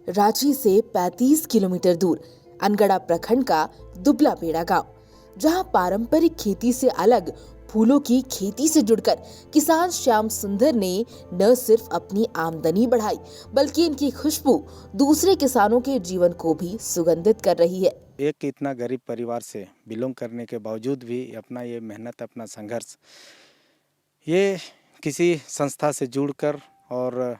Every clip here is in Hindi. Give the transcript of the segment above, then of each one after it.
रांची से 35 किलोमीटर दूर अनगढ़ा प्रखंड का दुबला बेड़ा गांव, जहां पारंपरिक खेती से अलग फूलों की खेती से जुड़कर किसान श्याम सुंदर ने न सिर्फ अपनी आमदनी बढ़ाई, बल्कि इनकी खुशबू दूसरे किसानों के जीवन को भी सुगंधित कर रही है। एक इतना गरीब परिवार से बिलोंग करने के बावजूद भी अपना ये मेहनत, अपना संघर्ष, ये किसी संस्था से जुड़कर और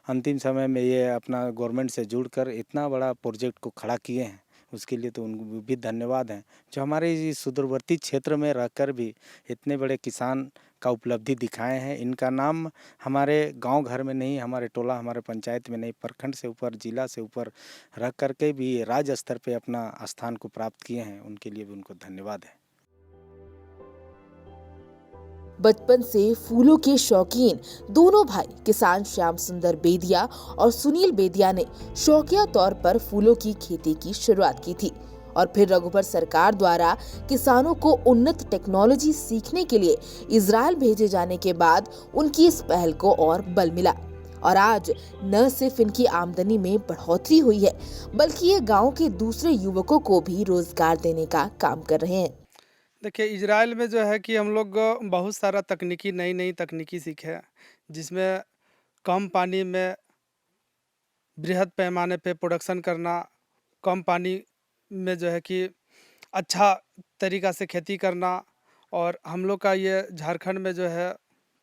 अंतिम समय में ये अपना गवर्नमेंट से जुड़कर इतना बड़ा प्रोजेक्ट को खड़ा किए हैं, उसके लिए तो उनको भी धन्यवाद हैं। जो हमारे इस सुदूरवर्ती क्षेत्र में रहकर भी इतने बड़े किसान का उपलब्धि दिखाए हैं, इनका नाम हमारे गांव घर में नहीं, हमारे टोला, हमारे पंचायत में नहीं, प्रखंड से ऊपर, जिला से ऊपर रह करके भी राज्य स्तर पे अपना स्थान को प्राप्त किए हैं, उनके लिए भी उनको धन्यवाद है। बचपन से फूलों के शौकीन दोनों भाई किसान श्याम सुंदर बेदिया और सुनील बेदिया ने शौकिया तौर पर फूलों की खेती की शुरुआत की थी और फिर रघुबर सरकार द्वारा किसानों को उन्नत टेक्नोलॉजी सीखने के लिए इजराइल भेजे जाने के बाद उनकी इस पहल को और बल मिला और आज न सिर्फ इनकी आमदनी में बढ़ोतरी हुई है, बल्कि ये गांव के दूसरे युवकों को भी रोजगार देने का काम कर रहे हैं। देखिए, इजराइल में जो है कि हम लोग बहुत सारा नई तकनीकी सीखे, जिसमें कम पानी में बृहद पैमाने पे प्रोडक्शन करना, कम पानी में जो है कि अच्छा तरीक़ा से खेती करना। और हम लोग का ये झारखंड में जो है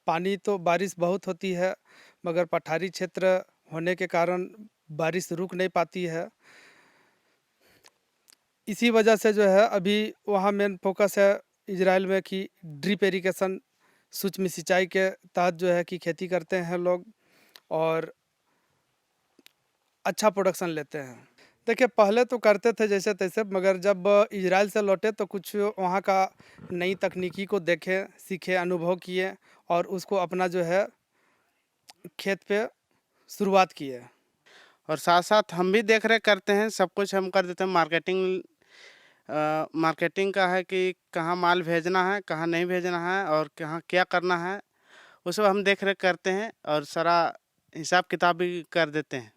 पानी तो बारिश बहुत होती है, मगर पठारी क्षेत्र होने के कारण बारिश रुक नहीं पाती है। इसी वजह से जो है अभी वहाँ मेन फोकस है इजराइल में कि ड्रिप इरिगेशन, सूक्ष्म सिंचाई के तहत जो है कि खेती करते हैं लोग और अच्छा प्रोडक्शन लेते हैं। देखिए, पहले तो करते थे जैसे तैसे, मगर जब इजराइल से लौटे तो कुछ वहाँ का नई तकनीकी को देखे, सीखे, अनुभव किए और उसको अपना जो है खेत पे शुरुआत किए। और साथ साथ हम भी देख रेख करते हैं, सब कुछ हम कर देते हैं। मार्केटिंग का है कि कहाँ माल भेजना है, कहाँ नहीं भेजना है और कहाँ क्या करना है, उस सब हम देख रेख करते हैं और सारा हिसाब किताब भी कर देते हैं।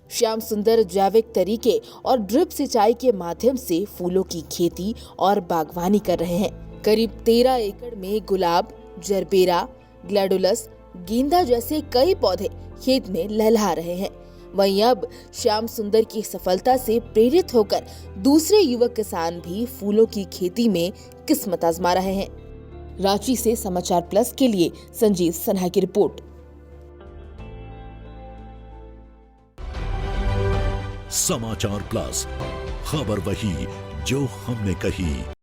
श्याम सुंदर जैविक तरीके और ड्रिप सिंचाई के माध्यम से फूलों की खेती और बागवानी कर रहे हैं। करीब 13 एकड़ में गुलाब, जरबेरा, ग्लैडुलस, गेंदा जैसे कई पौधे खेत में लहलहा रहे हैं। वहीं अब श्याम सुंदर की सफलता से प्रेरित होकर दूसरे युवक किसान भी फूलों की खेती में किस्मत आजमा रहे हैं। रांची से समाचार प्लस के लिए संजीव सन्हा की रिपोर्ट। समाचार प्लस, खबर वही जो हमने कही।